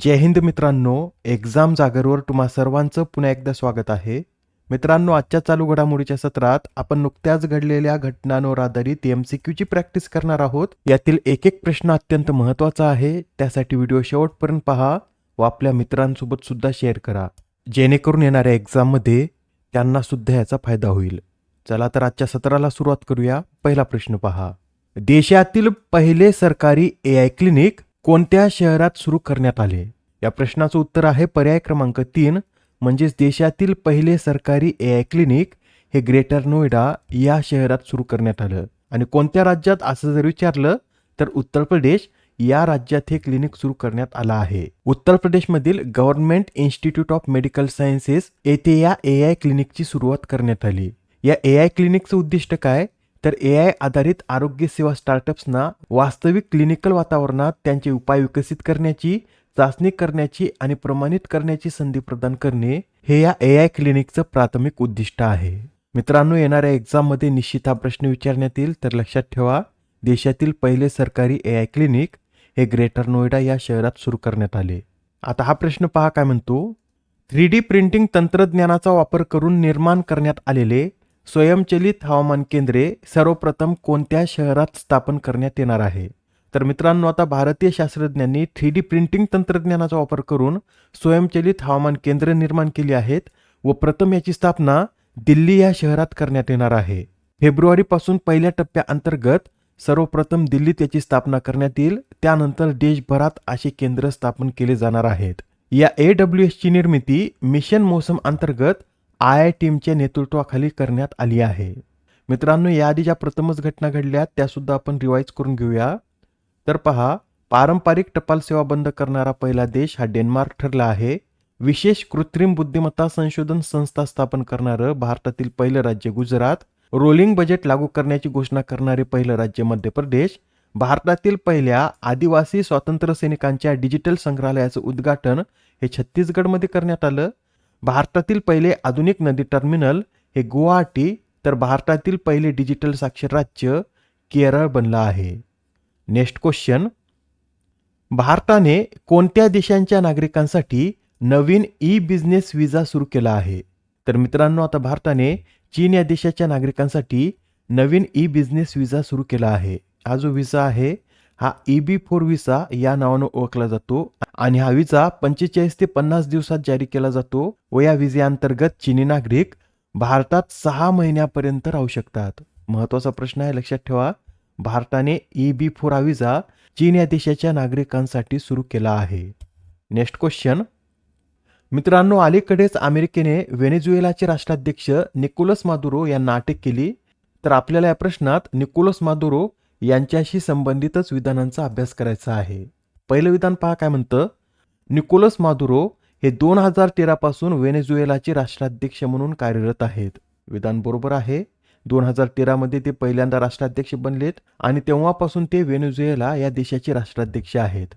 जय हिंद मित्रांनो, एक्झाम जागरवर तुम्हा सर्वांचं पुन्हा एकदा स्वागत आहे. मित्रांनो, आजच्या चालू घडामोडीच्या सत्रात आपण नुकत्याच घडलेल्या घटनांवर आधारित MCQची प्रॅक्टिस करणार आहोत. यातील एक एक प्रश्न अत्यंत महत्त्वाचा आहे. त्यासाठी व्हिडिओ शेवटपर्यंत पहा व आपल्या मित्रांसोबत सुद्धा शेअर करा, जेणेकरून येणाऱ्या एक्झाममध्ये त्यांना सुद्धा याचा फायदा होईल. चला तर आजच्या सत्राला सुरुवात करूया. पहिला प्रश्न पहा. देशातील पहिले सरकारी AI क्लिनिक कोणत्या शहरात सुरू करण्यात आले? या प्रश्नाचं उत्तर आहे पर्याय क्रमांक 3, म्हणजेच देशातील पहिले सरकारी AI क्लिनिक हे ग्रेटर नोएडा या शहरात सुरू करण्यात आलं. आणि कोणत्या राज्यात असं जर विचारलं तर उत्तर प्रदेश या राज्यात हे क्लिनिक सुरू करण्यात आलं आहे. उत्तर प्रदेशमधील government institute of medical sciences येथे या AI क्लिनिकची सुरुवात करण्यात आली. या AI क्लिनिकचं उद्दिष्ट काय? तर AI आधारित आरोग्य सेवा स्टार्टअप्सना वास्तविक क्लिनिकल वातावरणात त्यांचे उपाय विकसित करण्याची, चाचणी करण्याची आणि प्रमाणित करण्याची संधी प्रदान करणे हे या AI क्लिनिकचं प्राथमिक उद्दिष्ट आहे. मित्रांनो, येणाऱ्या एक्झाममध्ये निश्चित हा प्रश्न विचारण्यात येईल, तर लक्षात ठेवा, देशातील पहिले सरकारी AI क्लिनिक हे ग्रेटर नोएडा या शहरात सुरू करण्यात आले. आता हा प्रश्न पहा काय म्हणतो. 3D प्रिंटिंग तंत्रज्ञानाचा वापर करून निर्माण करण्यात आलेले स्वयंचलित हवामान केंद्रे सर्वप्रथम कोणत्या शहरात स्थापन करण्यात येणार आहे? तर मित्रांनो, आता भारतीय शास्त्रज्ञांनी 3D प्रिंटिंग तंत्रज्ञानाचा वापर करून स्वयंचलित हवामान केंद्र निर्माण केली आहेत व प्रथम याची स्थापना दिल्ली या शहरात करण्यात येणार आहे. फेब्रुवारीपासून पहिल्या टप्प्याअंतर्गत सर्वप्रथम दिल्लीत याची स्थापना करण्यात येईल. त्यानंतर देशभरात असे केंद्र स्थापन केले जाणार आहेत. या AWSची निर्मिती मिशन मौसम अंतर्गत IITच्या नेतृत्वाखाली करण्यात आली आहे. मित्रांनो, याआधी ज्या प्रथमच घटना घडल्या त्या सुद्धा आपण रिवाईज करून घेऊया. तर पहा, पारंपरिक टपाल सेवा बंद करणारा पहिला देश हा डेन्मार्क ठरला आहे. विशेष कृत्रिम बुद्धिमत्ता संशोधन संस्था स्थापन करणारं भारतातील पहिलं राज्य गुजरात. रोलिंग बजेट लागू करण्याची घोषणा करणारे पहिलं राज्य मध्य प्रदेश. भारतातील पहिल्या आदिवासी स्वातंत्र्य सैनिकांच्या डिजिटल संग्रहालयाचं उद्घाटन हे छत्तीसगडमध्ये करण्यात आलं. भारतातील पहिले आधुनिक नदी टर्मिनल हे गुवाहाटी, तर भारतातील पहिले डिजिटल साक्षर राज्य केरळ बनलं आहे. Next question. भारताने कोणत्या देशांच्या नागरिकांसाठी नवीन बिझनेस विजा सुरू केला आहे? तर मित्रांनो, आता भारताने चीन या देशाच्या नागरिकांसाठी नवीन बिझनेस विजा सुरू केला आहे. हा जो विजा आहे हा EB4 विसा या नावानं ओळखला जातो आणि हा विजा 45 ते 50 दिवसात जारी केला जातो व या विजेअंतर्गत चीनी नागरिक भारतात 6 महिन्यापर्यंत राहू शकतात. महत्त्वाचा प्रश्न आहे, लक्षात ठेवा. भारताने EB4 हा विजा चीन या देशाच्या नागरिकांसाठी सुरू केला आहे. Next question. मित्रांनो, अलीकडेच अमेरिकेने व्हेनेझुएलाचे राष्ट्राध्यक्ष निकोलस मादुरो यांना अटक केली. तर आपल्याला या प्रश्नात निकोलस मादुरो यांच्याशी संबंधितच विधानांचा अभ्यास करायचा आहे. पहिलं विधान पहा काय म्हणतं. निकोलस मादुरो हे 2013 पासून व्हेनेझुएलाचे राष्ट्राध्यक्ष म्हणून कार्यरत आहेत. विधान बरोबर आहे. 2013 मध्ये ते पहिल्यांदा राष्ट्राध्यक्ष बनलेत आणि तेव्हापासून ते व्हेनेझुएला या देशाचे राष्ट्राध्यक्ष आहेत.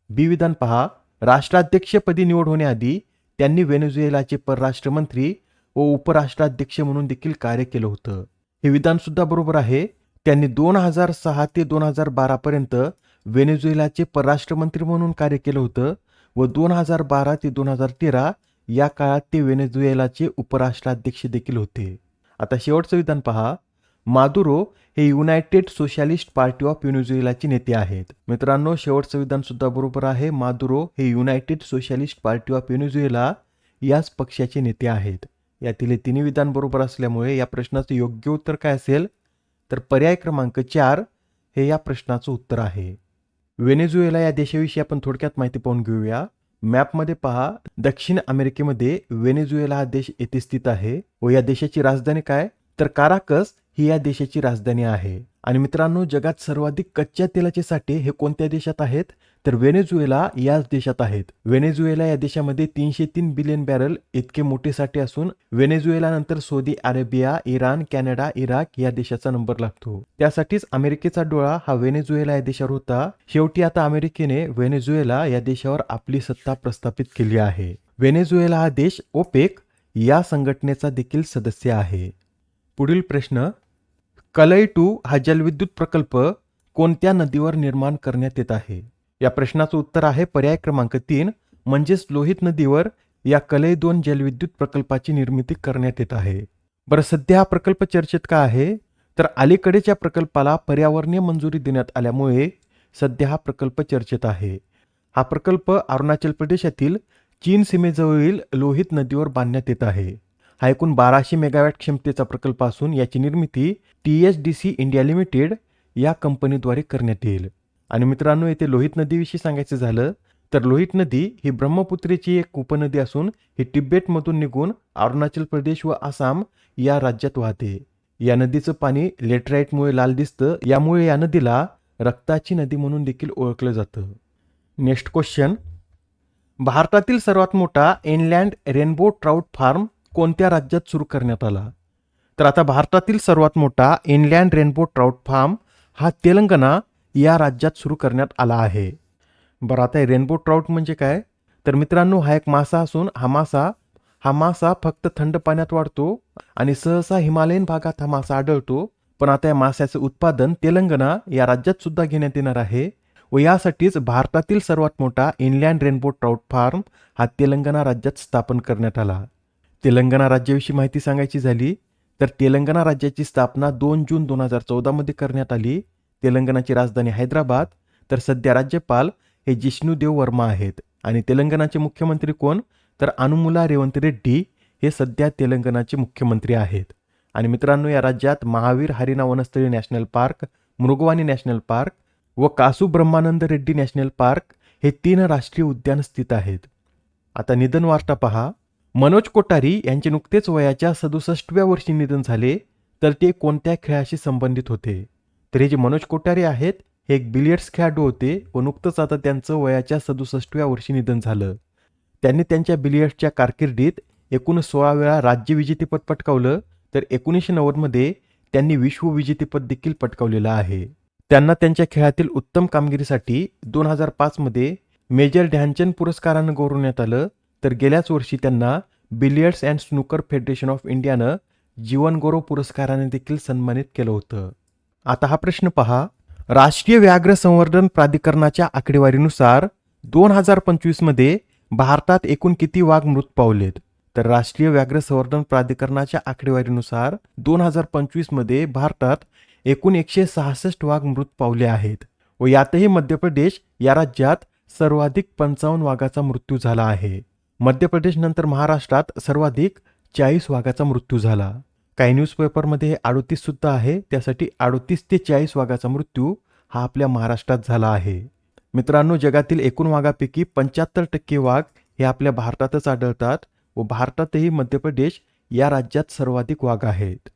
बी विधान पहा. राष्ट्राध्यक्षपदी निवड होण्याआधी त्यांनी व्हेनेझुएलाचे परराष्ट्र मंत्री व उपराष्ट्राध्यक्ष म्हणून देखील कार्य केलं होतं. हे विधान सुद्धा बरोबर आहे. त्यांनी 2006 ते 2012 पर्यंत व्हेनेझुएलाचे परराष्ट्र मंत्री म्हणून कार्य केलं होतं व 2012 ते 2013 या काळात ते व्हेनेझुएलाचे उपराष्ट्राध्यक्ष देखील होते. आता शेवटचं विधान पहा. मादुरो हे युनायटेड सोशलिस्ट पार्टी ऑफ व्हेनेझुएलाचे नेते आहेत. मित्रांनो, शेवटचं विधान सुद्धा बरोबर आहे. मादुरो हे United socialist party of Venezuela याच पक्षाचे नेते आहेत. यातील तिन्ही विधान बरोबर असल्यामुळे या प्रश्नाचं योग्य उत्तर काय असेल? तर पर्याय क्रमांक 4 हे या प्रश्नाचं उत्तर आहे. व्हेनेझुएला या देशाविषयी आपण थोडक्यात माहिती पाहून घेऊया. मॅपमध्ये पहा, दक्षिण अमेरिकेमध्ये व्हेनेझुएला हा देश येथे स्थित आहे व या देशाची राजधानी काय? तर काराकस ही या देशाची राजधानी आहे. आणि मित्रांनो, जगात सर्वाधिक कच्च्या तेलाचे साठे हे कोणत्या देशात आहेत? तर व्हेनेझुएला याच देशात आहेत. व्हेनेझुएला या देशामध्ये 303 बिलियन बॅरल इतके मोठे साठे असून व्हेनेझुएला नंतर Saudi Arabia, Iran, Canada, Iraq या देशाचा नंबर लागतो. त्यासाठीच अमेरिकेचा डोळा हा व्हेनेझुएला या देशावर होता. शेवटी आता अमेरिकेने व्हेनेझुएला या देशावर आपली सत्ता प्रस्थापित केली आहे. व्हेनेझुएला हा देश OPEC या संघटनेचा देखील सदस्य आहे. पुढील प्रश्न. कलई 2 हा जलविद्युत प्रकल्प कोणत्या नदीवर निर्माण करण्यात येत आहे? या प्रश्नाचं उत्तर आहे पर्याय क्रमांक 3, म्हणजेच लोहित नदीवर या कलई 2 जलविद्युत प्रकल्पाची निर्मिती करण्यात येत आहे. बरं, सध्या हा प्रकल्प चर्चेत का आहे? तर अलीकडेच या प्रकल्पाला पर्यावरणीय मंजुरी देण्यात आल्यामुळे सध्या हा प्रकल्प चर्चेत आहे. हा प्रकल्प अरुणाचल प्रदेशातील चीन सीमेजवळील लोहित नदीवर बांधण्यात येत आहे. हा एकूण 1200 मेगावॅट क्षमतेचा प्रकल्प असून याची निर्मिती THDC इंडिया लिमिटेड या कंपनीद्वारे करण्यात येईल. आणि मित्रांनो, येथे लोहित नदीविषयी सांगायचं झालं तर लोहित नदी ही ब्रह्मपुत्रेची एक उपनदी असून ही तिबेटमधून निघून अरुणाचल प्रदेश व आसाम या राज्यात वाहते. या नदीचं पाणी लेटराईटमुळे लाल दिसतं, यामुळे या नदीला रक्ताची नदी म्हणून देखील ओळखलं जातं. नेक्स्ट क्वेश्चन, भारतातील सर्वात मोठा इनलँड रेनबो ट्राउट फार्म कोणत्या राज्यात सुरू करण्यात आला? तर आता भारतातील सर्वात मोठा इनलँड रेनबो ट्राउट फार्म हा तेलंगणा या राज्यात सुरू करण्यात आला आहे. बरं, आता रेनबो ट्राउट म्हणजे काय? तर मित्रांनो, हा एक मासा असून हा मासा फक्त थंड पाण्यात वाढतो आणि सहसा हिमालयीन भागात हा मासा आढळतो. पण आता या माशाचं उत्पादन तेलंगणा या राज्यात सुद्धा घेण्यात येणार आहे व यासाठीच भारतातील सर्वात मोठा इनलँड रेनबो ट्राउट फार्म हा तेलंगणा राज्यात स्थापन करण्यात आला. तेलंगणा राज्याविषयी माहिती सांगायची झाली तर तेलंगणा राज्याची स्थापना 2 जून 2014 मध्ये करण्यात आली. तेलंगणाची राजधानी हैदराबाद. तर सध्या राज्यपाल हे जिष्णुदेव वर्मा आहेत आणि तेलंगणाचे मुख्यमंत्री कोण? तर अनुमुला रेवंत रेड्डी हे सध्या तेलंगणाचे मुख्यमंत्री आहेत. आणि मित्रांनो, या राज्यात Mahavir Harina Vanasthali national park, Mrugavani national park व कासू ब्रह्मानंद रेड्डी नॅशनल पार्क हे 3 राष्ट्रीय उद्यान स्थित आहेत. आता निधन वार्ता पहा. मनोज कोठारी यांचे नुकतेच वयाच्या 67व्या वर्षी निधन झाले. तर ते कोणत्या खेळाशी संबंधित होते? तर हे जे मनोज कोठारी आहेत हे एक बिलियर्ड्स खेळाडू होते व नुकतंच आता त्यांचं वयाच्या 67व्या वर्षी निधन झालं. त्यांनी त्यांच्या बिलियर्ड्सच्या कारकिर्दीत एकूण 16 वेळा राज्य विजेतेपद पटकावलं. तर 1990 मध्ये त्यांनी विश्व विजेतेपद देखील पटकावलेलं आहे. त्यांना त्यांच्या खेळातील उत्तम कामगिरीसाठी 2005 मध्ये मेजर ध्यानचंद पुरस्कारानं गौरवण्यात आलं. तर गेल्याच वर्षी त्यांना billiards and snooker federation of इंडियानं जीवनगौरव पुरस्काराने देखील सन्मानित केलं होतं. आता हा प्रश्न पहा. राष्ट्रीय व्याघ्र संवर्धन प्राधिकरणाच्या आकडेवारीनुसार 2025 मध्ये भारतात एकूण किती वाघ मृत पावलेत? तर राष्ट्रीय व्याघ्र संवर्धन प्राधिकरणाच्या आकडेवारीनुसार 2025 मध्ये भारतात एकूण 166 वाघ मृत पावले आहेत व यातही मध्य प्रदेश या राज्यात सर्वाधिक 55 वाघाचा मृत्यू झाला आहे. मध्य प्रदेश नंतर महाराष्ट्रात सर्वाधिक 40 वाघाचा मृत्यू झाला. काही न्यूजपेपरमध्ये 38 सुद्धा आहे, त्यासाठी 38 ते 40 वाघाचा मृत्यू हा आपल्या महाराष्ट्रात झाला आहे. मित्रांनो, जगातील एकूण वाघापैकी 75% वाघ हे आपल्या भारतातच आढळतात व भारतातही मध्य प्रदेश या राज्यात सर्वाधिक वाघ आहेत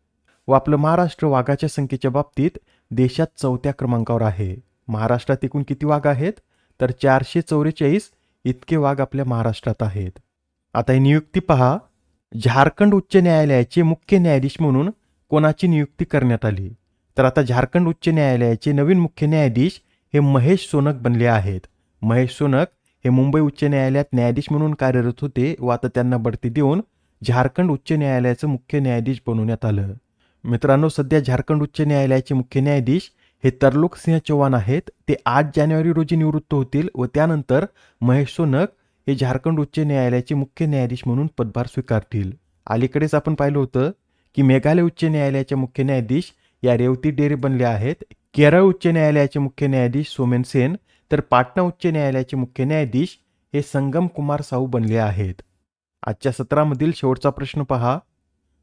व आपलं महाराष्ट्र वाघाच्या संख्येच्या बाबतीत देशात 4थ्या क्रमांकावर आहे. महाराष्ट्रात एकूण किती वाघ आहेत? तर 444 इतके वाघ आपल्या महाराष्ट्रात आहेत. आता ही नियुक्ती पहा. झारखंड उच्च न्यायालयाचे मुख्य न्यायाधीश म्हणून कोणाची नियुक्ती करण्यात आली? तर आता झारखंड उच्च न्यायालयाचे नवीन मुख्य न्यायाधीश हे महेश सोनक बनले आहेत. महेश सोनक हे मुंबई उच्च न्यायालयात न्यायाधीश म्हणून कार्यरत होते व आता त्यांना बढती देऊन झारखंड उच्च न्यायालयाचं मुख्य न्यायाधीश बनवण्यात आलं. मित्रांनो, सध्या झारखंड उच्च न्यायालयाचे मुख्य न्यायाधीश हे तरलोक सिंह चौहान आहेत. ते 8 जानेवारी रोजी निवृत्त होतील व त्यानंतर महेश सोनक हे झारखंड उच्च न्यायालयाचे मुख्य न्यायाधीश म्हणून पदभार स्वीकारतील. अलीकडेच आपण पाहिलं होतं की मेघालय उच्च न्यायालयाचे मुख्य न्यायाधीश या रेवती डेरे बनले आहेत. केरळ उच्च न्यायालयाचे मुख्य न्यायाधीश सोमेन सेन तर पाटणा उच्च न्यायालयाचे मुख्य न्यायाधीश हे संगम कुमार साहू बनले आहेत. आजच्या सत्रामधील शेवटचा प्रश्न पहा.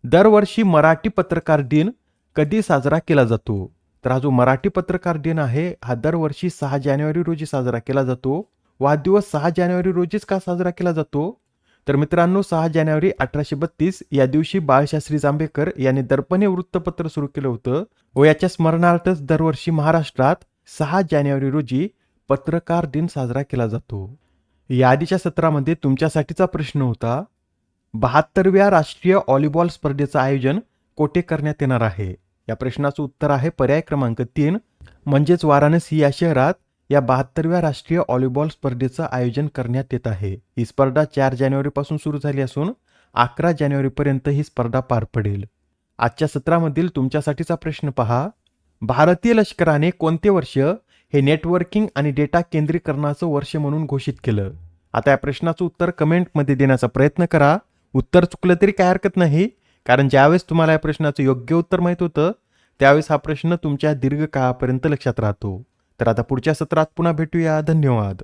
दरवर्षी मराठी पत्रकार दिन कधी साजरा केला जातो? तर हा जो मराठी पत्रकार दिन आहे हा दरवर्षी 6 जानेवारी रोजी साजरा केला जातो. व दिवस 6 जानेवारी रोजीच का साजरा केला जातो? तर मित्रांनो, 6 जानेवारी 1832 या दिवशी बाळशास्त्री जांभेकर यांनी दर्पण हे वृत्तपत्र सुरू केलं होतं व याच्या स्मरणार्थच दरवर्षी महाराष्ट्रात 6 जानेवारी रोजी पत्रकार दिन साजरा केला जातो. या आधीच्या सत्रामध्ये तुमच्यासाठीचा प्रश्न होता, 72व्या राष्ट्रीय व्हॉलीबॉल स्पर्धेचं आयोजन कोठे करण्यात येणार आहे? या प्रश्नाचं उत्तर आहे पर्याय क्रमांक 3 म्हणजेच वाराणसी या शहरात या 72व्या राष्ट्रीय व्हॉलीबॉल स्पर्धेचं आयोजन करण्यात येत आहे. ही स्पर्धा 4 जानेवारीपासून सुरू झाली असून 11 जानेवारीपर्यंत ही स्पर्धा पार पडेल. आजच्या सत्रामधील तुमच्यासाठीचा प्रश्न पहा. भारतीय लष्कराने कोणते वर्ष हे नेटवर्किंग आणि डेटा केंद्रीकरणाचं वर्ष म्हणून घोषित केलं? आता या प्रश्नाचं उत्तर कमेंटमध्ये देण्याचा प्रयत्न करा. उत्तर चुकलं तरी काय हरकत नाही, कारण ज्यावेळेस तुम्हाला या प्रश्नाचं योग्य उत्तर माहीत होतं त्यावेळेस हा प्रश्न तुमच्या दीर्घकाळापर्यंत लक्षात राहतो. तर आता पुढच्या सत्रात पुन्हा भेटूया. धन्यवाद.